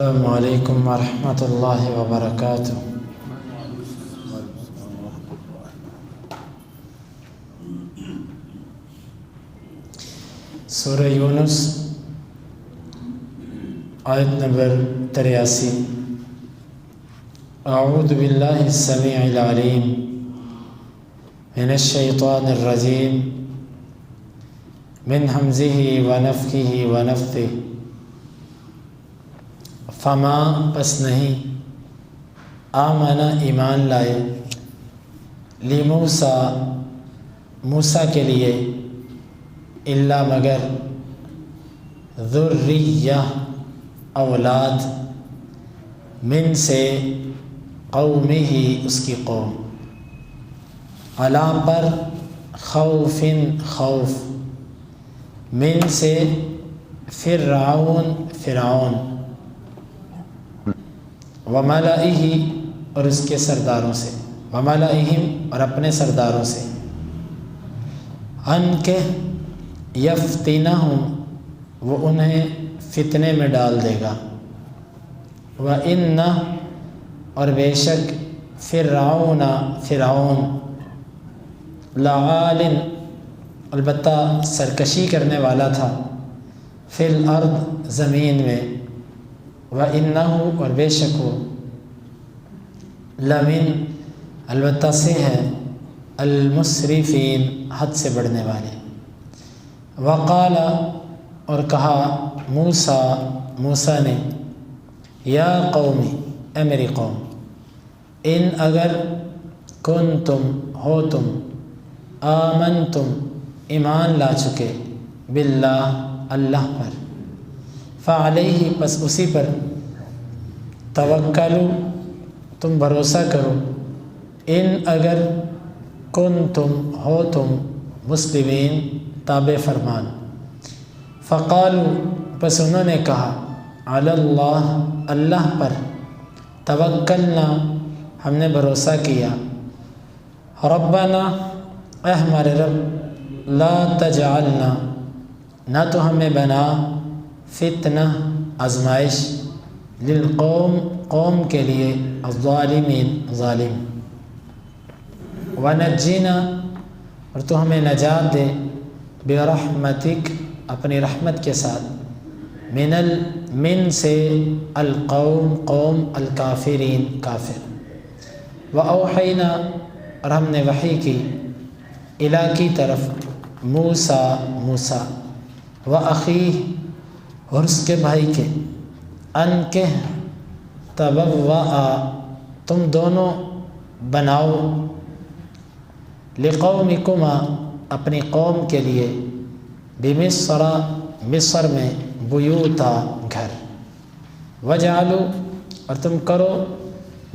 السلام علیکم ورحمۃ اللہ وبرکاتہ۔ سورہ یونس آیت نمبر 83۔ اعوذ باللہ السمیع العلیم من الشیطان الرجیم من حمزہ ونفخہ ونفثہ۔ فما پس نہیں آمن ایمان لائے لموسیٰ موسیٰ کے لیے الا مگر ذریہ اولاد من سے قومہ اس کی قوم علا پر خوف خوف من سے فرعون وملئہ اور اس کے سرداروں سے وملئہم اور اپنے سرداروں سے ان کے یفتنہم وہ انہیں فتنے میں ڈال دے گا وَإِنَّ اور بے شک فرعون لعال البتہ سرکشی کرنے والا تھا فی الارض زمین میں وَإِنَّهُ اور بے شک وہ لمن البتہ سے ہے المسرفین حد سے بڑھنے والے وقال اور کہا موسیٰ نے یا قومی اے میری قوم ان اگر کنتم ہو تم آمنتم ایمان لا چکے باللہ اللہ پر فعلیہ پس اسی پر توکلوا تم بھروسہ کرو ان اگر کنتم ہو تم مسلمین تابع فرمان فقالوا پس انہوں نے کہا علی اللہ اللہ پر توکلنا ہم نے بھروسہ کیا ربنا اے ہمارے رب لا تجعلنا نہ تو ہمیں بنا فتنہ آزمائش للقوم قوم کے لیے الظالمین ظالم ونجینا اور تو ہمیں نجات دے برحمتک اپنی رحمت کے ساتھ من سے القوم قوم الکافرین کافر واوحینا اور ہم نے وحی کی الی کی طرف موسیٰ واخیہ اور اس کے بھائی کے ان کے تبوّا تم دونوں بناؤ لقومکما اپنی قوم کے لیے بمصر مصر میں بیوتا گھر وجعلوا اور تم کرو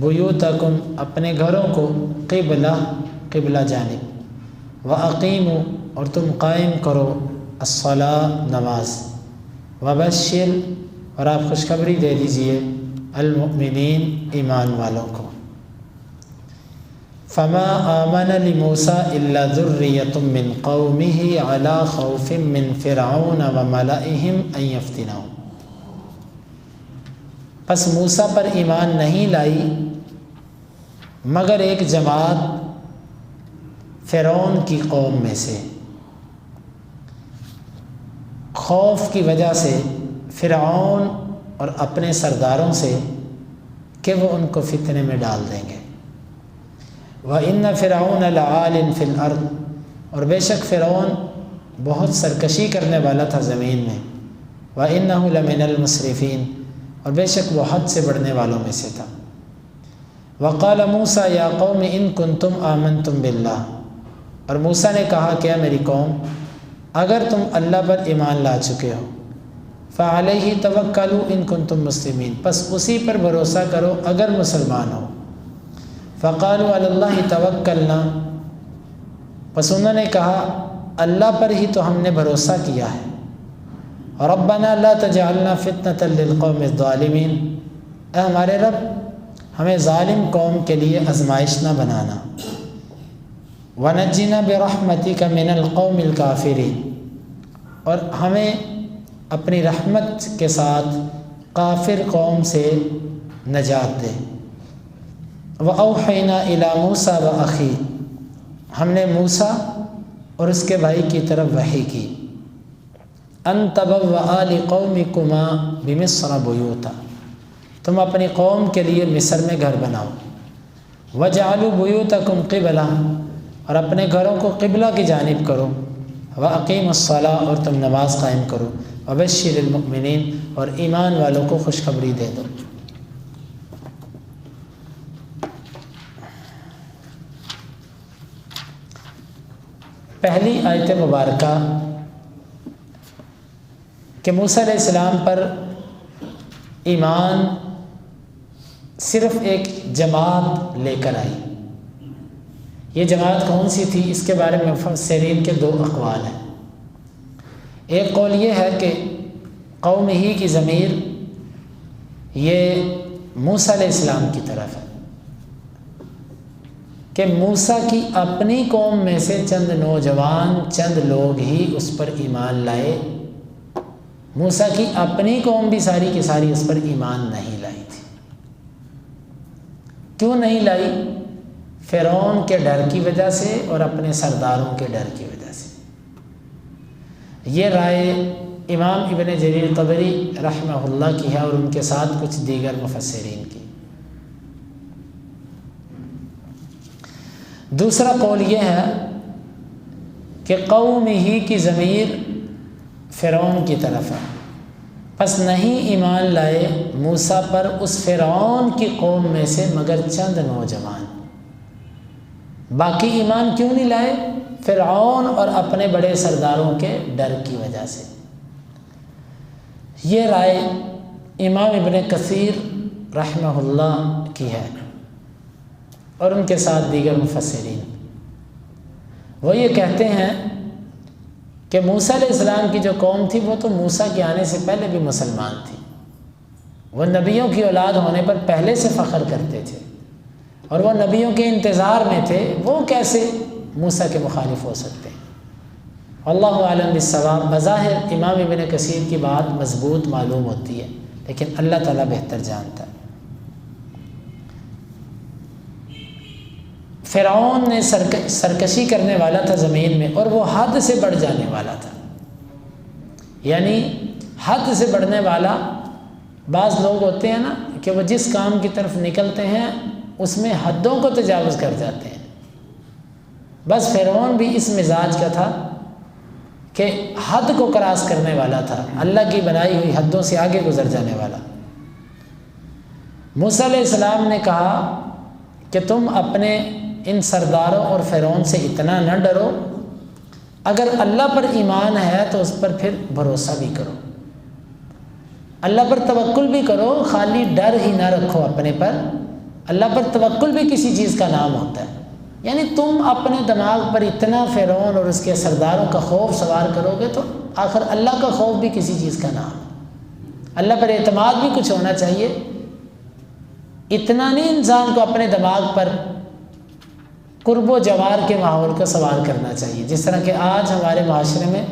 بیوتکم اپنے گھروں کو قبلہ جانب واقیموا اور تم قائم کرو الصلاۃ نماز وبشر اور آپ خوشخبری دے دیجئے المؤمنین ایمان والوں کو فما آمن لموسیٰ الا ذریۃ من قومہ علی خوف من فرعون وملئہم ان یفتنہم پس موسیٰ پر ایمان نہیں لائی مگر ایک جماعت فرعون کی قوم میں سے خوف کی وجہ سے فرعون اور اپنے سرداروں سے کہ وہ ان کو فتنے میں ڈال دیں گے وَإِنَّ فِرْعَوْنَ لَعَالٍ فِي الْأَرْضِ اور بے شک فرعون بہت سرکشی کرنے والا تھا زمین میں وَإِنَّهُ لَمِنَ الْمُسْرِفِينَ اور بے شک وہ حد سے بڑھنے والوں میں سے تھا وَقَالَ مُوسَىٰ يَا قَوْمِ إِن كُنتُمْ آمَنتُمْ بِاللَّهِ اور موسیٰ نے کہا کہ میری قوم اگر تم اللہ پر ایمان لا چکے ہو فعلیہ توکلوا ان کنتم مسلمین پس اسی پر بھروسہ کرو اگر مسلمان ہو فقالوا علی اللہ توکلنا پس انہوں نے کہا اللہ پر ہی تو ہم نے بھروسہ کیا ہے ربنا لا تجعلنا فتنة للقوم الظالمین اے ہمارے رب ہمیں ظالم قوم کے لیے آزمائش نہ بنانا ونجنا برحمتک من القوم الکافرین اور ہمیں اپنی رحمت کے ساتھ کافر قوم سے نجات دے۔ وَأَوْحَيْنَا إِلَىٰ مُوسَىٰ وَأَخِيهِ، ہم نے موسیٰ اور اس کے بھائی کی طرف وحی کی، أَن تَبَوَّآ لِقَوْمِكُمَا بِمِصْرَ بُيُوتًا، تم اپنی قوم کے لیے مصر میں گھر بناؤ، وَاجْعَلُوا بُيُوتَكُمْ قِبْلَةً، اور اپنے گھروں کو قبلہ کی جانب کرو، وَأَقِيمُوا الصَّلَاةَ، اور تم نماز قائم کرو، وَبَشِّرِ الْمُؤْمِنِينَ، اور ایمان والوں کو خوشخبری دے دو۔ پہلی آیت مبارکہ کہ موسیٰ علیہ السلام پر ایمان صرف ایک جماعت لے کر آئی۔ یہ جماعت کون سی تھی؟ اس کے بارے میں مفسرین کے دو اقوال ہیں۔ ایک قول یہ ہے کہ قوم ہی کی ضمیر یہ موسیٰ علیہ السلام کی طرف ہے، کہ موسیٰ کی اپنی قوم میں سے چند نوجوان، چند لوگ ہی اس پر ایمان لائے۔ موسیٰ کی اپنی قوم بھی ساری کی ساری اس پر ایمان نہیں لائی تھی۔ کیوں نہیں لائی؟ فرعون کے ڈر کی وجہ سے اور اپنے سرداروں کے ڈر کی وجہ سے۔ یہ رائے امام ابن جریر طبری رحمہ اللہ کی ہے اور ان کے ساتھ کچھ دیگر مفسرین کی۔ دوسرا قول یہ ہے کہ قوم ہی کی ضمیر فرعون کی طرف ہے، پس نہیں ایمان لائے موسیٰ پر اس فرعون کی قوم میں سے مگر چند نوجوان۔ باقی ایمان کیوں نہیں لائے؟ فرعون اور اپنے بڑے سرداروں کے ڈر کی وجہ سے۔ یہ رائے امام ابن کثیر رحمہ اللہ کی ہے اور ان کے ساتھ دیگر مفسرین۔ وہ یہ کہتے ہیں کہ موسیٰ علیہ السلام کی جو قوم تھی وہ تو موسیٰ کے آنے سے پہلے بھی مسلمان تھی، وہ نبیوں کی اولاد ہونے پر پہلے سے فخر کرتے تھے اور وہ نبیوں کے انتظار میں تھے، وہ کیسے موسیٰ کے مخالف ہو سکتے ہیں؟ اللہ عالم بالصواب۔ بظاہر امام ابن کثیر کی بات مضبوط معلوم ہوتی ہے، لیکن اللہ تعالیٰ بہتر جانتا ہے۔ فرعون نے سرکشی کرنے والا تھا زمین میں، اور وہ حد سے بڑھ جانے والا تھا۔ یعنی حد سے بڑھنے والا، بعض لوگ ہوتے ہیں نا کہ وہ جس کام کی طرف نکلتے ہیں اس میں حدوں کو تجاوز کر جاتے ہیں۔ بس فرعون بھی اس مزاج کا تھا کہ حد کو کراس کرنے والا تھا، اللہ کی بنائی ہوئی حدوں سے آگے گزر جانے والا۔ موسیٰ علیہ السلام نے کہا کہ تم اپنے ان سرداروں اور فرعون سے اتنا نہ ڈرو، اگر اللہ پر ایمان ہے تو اس پر پھر بھروسہ بھی کرو، اللہ پر توکل بھی کرو، خالی ڈر ہی نہ رکھو اپنے پر۔ اللہ پر توکل بھی کسی چیز کا نام ہوتا ہے، یعنی تم اپنے دماغ پر اتنا فرعون اور اس کے سرداروں کا خوف سوار کرو گے تو آخر اللہ کا خوف بھی کسی چیز کا نام ہے، اللہ پر اعتماد بھی کچھ ہونا چاہیے۔ اتنا نہیں انسان کو اپنے دماغ پر قرب و جوار کے ماحول کو سوار کرنا چاہیے، جس طرح کہ آج ہمارے معاشرے میں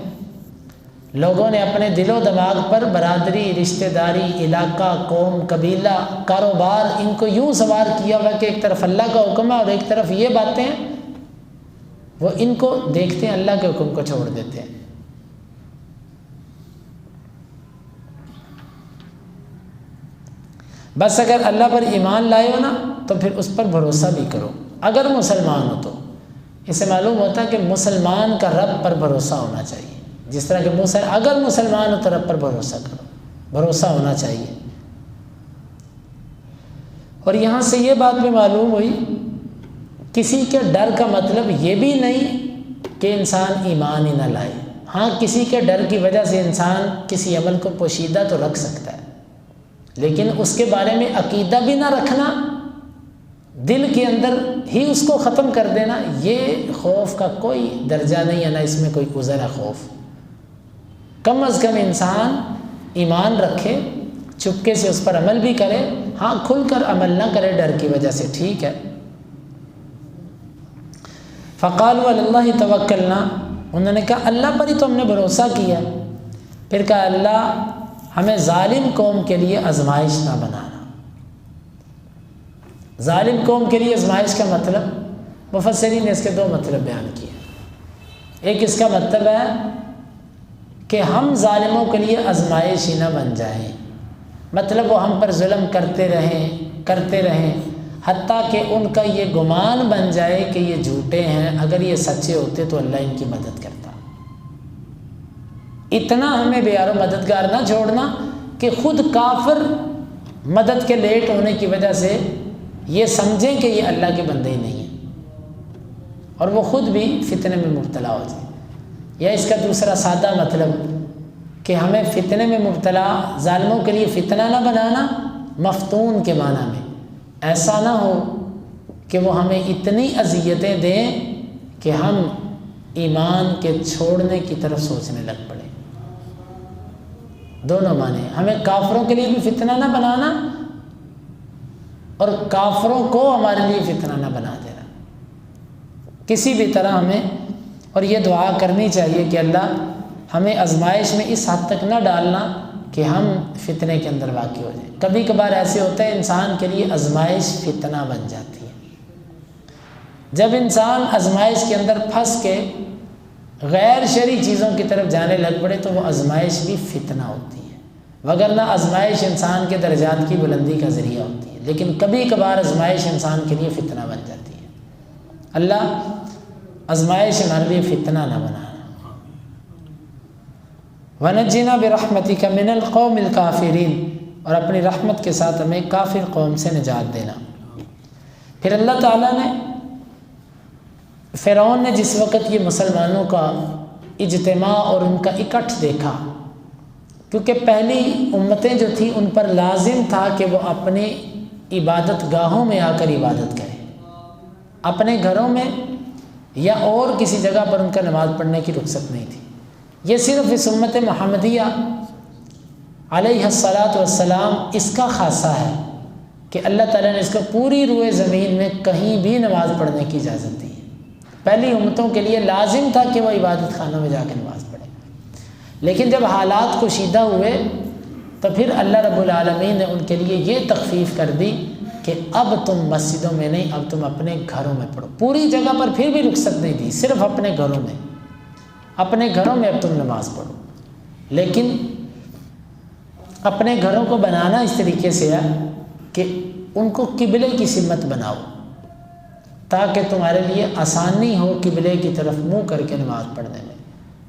لوگوں نے اپنے دل و دماغ پر برادری، رشتہ داری، علاقہ، قوم، قبیلہ، کاروبار، ان کو یوں سوار کیا ہوا کہ ایک طرف اللہ کا حکم ہے اور ایک طرف یہ باتیں ہیں، وہ ان کو دیکھتے ہیں اللہ کے حکم کو چھوڑ دیتے ہیں۔ بس اگر اللہ پر ایمان لائے ہو نا تو پھر اس پر بھروسہ بھی کرو، اگر مسلمان ہو تو۔ اس سے معلوم ہوتا ہے کہ مسلمان کا رب پر بھروسہ ہونا چاہیے، جس طرح کہ اگر مسلمان ہو تو رب پر بھروسہ کرو، بھروسہ ہونا چاہیے۔ اور یہاں سے یہ بات بھی معلوم ہوئی، کسی کے ڈر کا مطلب یہ بھی نہیں کہ انسان ایمان ہی نہ لائے۔ ہاں، کسی کے ڈر کی وجہ سے انسان کسی عمل کو پوشیدہ تو رکھ سکتا ہے، لیکن اس کے بارے میں عقیدہ بھی نہ رکھنا، دل کے اندر ہی اس کو ختم کر دینا، یہ خوف کا کوئی درجہ نہیں ہے، نہ اس میں کوئی عذر ہے خوف۔ کم از کم انسان ایمان رکھے، چپکے سے اس پر عمل بھی کرے، ہاں کھل کر عمل نہ کرے ڈر کی وجہ سے، ٹھیک ہے۔ فقالوا علی اللہ توکلنا، انہوں نے کہا اللہ پر ہی تو ہم نے بھروسہ کیا۔ پھر کہا اللہ ہمیں ظالم قوم کے لیے آزمائش نہ بنانا۔ ظالم قوم کے لیے آزمائش کا مطلب مفسرین نے اس کے دو مطلب بیان کیے۔ ایک اس کا مطلب ہے کہ ہم ظالموں کے لیے آزمائش ہی نہ بن جائیں، مطلب وہ ہم پر ظلم کرتے رہیں حتیٰ کہ ان کا یہ گمان بن جائے کہ یہ جھوٹے ہیں، اگر یہ سچے ہوتے تو اللہ ان کی مدد کرتا۔ اتنا ہمیں بے یار و مددگار نہ چھوڑنا کہ خود کافر مدد کے لیٹ ہونے کی وجہ سے یہ سمجھیں کہ یہ اللہ کے بندے ہی نہیں ہیں اور وہ خود بھی فتنے میں مبتلا ہو جائیں۔ یا اس کا دوسرا سادہ مطلب کہ ہمیں فتنے میں مبتلا ظالموں کے لیے فتنہ نہ بنانا، مفتون کے معنی میں ایسا نہ ہو کہ وہ ہمیں اتنی اذیتیں دیں کہ ہم ایمان کے چھوڑنے کی طرف سوچنے لگ پڑیں۔ دونوں معنی، ہمیں کافروں کے لیے بھی فتنہ نہ بنانا اور کافروں کو ہمارے لیے فتنہ نہ بنا دینا کسی بھی طرح ہمیں۔ اور یہ دعا کرنی چاہیے کہ اللہ ہمیں آزمائش میں اس حد تک نہ ڈالنا کہ ہم فتنے کے اندر واقع ہو جائیں۔ کبھی کبھار ایسے ہوتا ہے انسان کے لیے آزمائش فتنہ بن جاتی ہے۔ جب انسان آزمائش کے اندر پھنس کے غیر شرعی چیزوں کی طرف جانے لگ پڑے تو وہ آزمائش بھی فتنہ ہوتی ہے، وگرنہ آزمائش انسان کے درجات کی بلندی کا ذریعہ ہوتی ہے، لیکن کبھی کبھار آزمائش انسان کے لیے فتنہ بن جاتی ہے۔ اللہ آزمائش ہمارے لیے فتنہ نہ بنانا۔ وَنَجِّنَا بِرَحْمَتِكَ مِنَ الْقَوْمِ الْكَافِرِينَ، اور اپنی رحمت کے ساتھ ہمیں کافر قوم سے نجات دینا۔ پھر اللہ تعالیٰ نے فرعون نے جس وقت یہ مسلمانوں کا اجتماع اور ان کا اکٹھ دیکھا، کیونکہ پہلی امتیں جو تھیں ان پر لازم تھا کہ وہ اپنے عبادت گاہوں میں آ کر عبادت کریں، اپنے گھروں میں یا اور کسی جگہ پر ان کا نماز پڑھنے کی رخصت نہیں تھی۔ یہ صرف اس امت محمدیہ علیہ الصلاۃ والسلام اس کا خاصہ ہے کہ اللہ تعالیٰ نے اس کو پوری روئے زمین میں کہیں بھی نماز پڑھنے کی اجازت دی ہے۔ پہلی امتوں کے لیے لازم تھا کہ وہ عبادت خانوں میں جا کے نماز پڑھیں، لیکن جب حالات کشیدہ ہوئے تو پھر اللہ رب العالمین نے ان کے لیے یہ تخفیف کر دی کہ اب تم مسجدوں میں نہیں، اب تم اپنے گھروں میں پڑھو۔ پوری جگہ پر پھر بھی رخصت نہیں دی، صرف اپنے گھروں میں، اپنے گھروں میں اب تم نماز پڑھو۔ لیکن اپنے گھروں کو بنانا اس طریقے سے ہے کہ ان کو قبلے کی سمت بناؤ تاکہ تمہارے لیے آسانی ہو قبلے کی طرف منہ کر کے نماز پڑھنے میں۔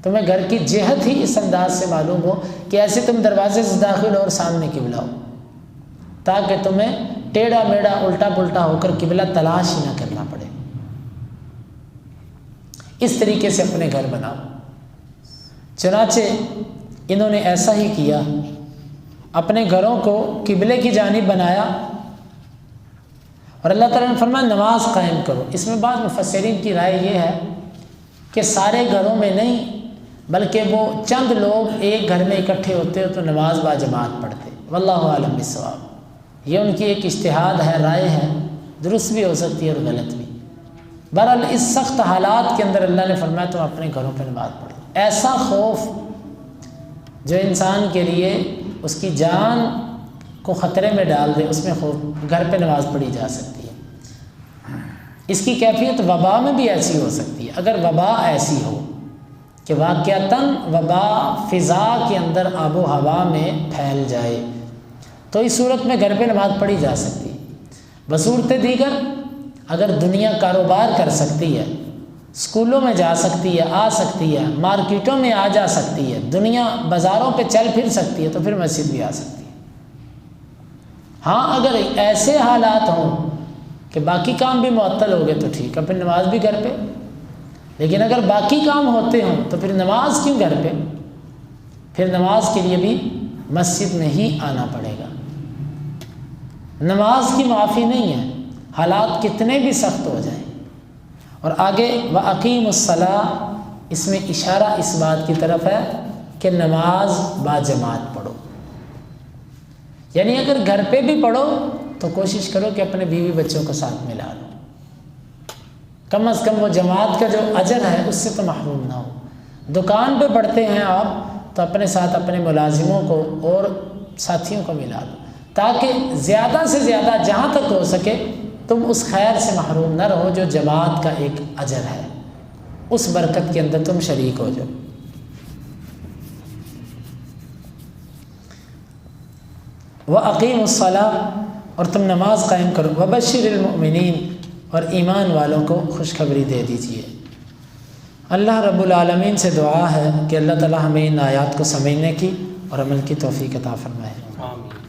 تمہیں گھر کی جہت ہی اس انداز سے معلوم ہو کہ ایسے تم دروازے سے داخل اور سامنے قبلہ ہو، تاکہ تمہیں ٹیڑھا میڑھا الٹا پلٹا ہو کر قبلہ تلاش ہی نہ کرنا پڑے۔ اس طریقے سے اپنے گھر بناؤ۔ چنانچہ انہوں نے ایسا ہی کیا، اپنے گھروں کو قبلے کی جانب بنایا، اور اللہ تعالیٰ نے فرمایا نماز قائم کرو۔ اس میں بعض مفسرین کی رائے یہ ہے کہ سارے گھروں میں نہیں بلکہ وہ چند لوگ ایک گھر میں اکٹھے ہوتے تو نماز با جماعت پڑھتے۔ واللہ اعلم بالصواب، یہ ان کی ایک اجتہاد ہے، رائے ہے، درست بھی ہو سکتی ہے اور غلط بھی۔ بہرحال اس سخت حالات کے اندر اللہ نے فرمایا تم اپنے گھروں پہ نماز پڑھو۔ ایسا خوف جو انسان کے لیے اس کی جان کو خطرے میں ڈال دے، اس میں خوف، گھر پہ نماز پڑھی جا سکتی ہے۔ اس کی کیفیت وبا میں بھی ایسی ہو سکتی ہے۔ اگر وبا ایسی ہو کہ واقعتاً وبا فضا کے اندر آب و ہوا میں پھیل جائے تو اس صورت میں گھر پہ نماز پڑھی جا سکتی ہے۔ بصورت دیگر اگر دنیا کاروبار کر سکتی ہے، اسکولوں میں جا سکتی ہے، آ سکتی ہے، مارکیٹوں میں آ جا سکتی ہے، دنیا بازاروں پہ چل پھر سکتی ہے، تو پھر مسجد بھی آ سکتی ہے۔ ہاں اگر ایسے حالات ہوں کہ باقی کام بھی معطل ہو گئے تو ٹھیک ہے، پھر نماز بھی گھر پہ، لیکن اگر باقی کام ہوتے ہوں تو پھر نماز کیوں گھر پہ؟ پھر نماز کے لیے بھی مسجد میں ہی آنا پڑے گا۔ نماز کی معافی نہیں ہے، حالات کتنے بھی سخت ہو جائیں۔ اور آگے وَأَقِيمُوا الصَّلَاةَ، اس میں اشارہ اس بات کی طرف ہے کہ نماز با جماعت پڑھو، یعنی اگر گھر پہ بھی پڑھو تو کوشش کرو کہ اپنے بیوی بچوں کو ساتھ ملا لو، کم از کم وہ جماعت کا جو اجر ہے اس سے تو محروم نہ ہو۔ دکان پہ پڑھتے ہیں آپ تو اپنے ساتھ اپنے ملازموں کو اور ساتھیوں کو ملا لو، تاکہ زیادہ سے زیادہ جہاں تک ہو سکے تم اس خیر سے محروم نہ رہو جو جماعت کا ایک اجر ہے، اس برکت کے اندر تم شریک ہو جاؤ۔ وَأَقِيمُوا الصَّلَاةَ، اور تم نماز قائم کرو، وَبَشِّرِ الْمُؤْمِنِينَ، اور ایمان والوں کو خوشخبری دے دیجیے۔ اللہ رب العالمین سے دعا ہے کہ اللہ تعالی ہمیں ان آیات کو سمجھنے کی اور عمل کی توفیق عطا فرمائے۔ آمین۔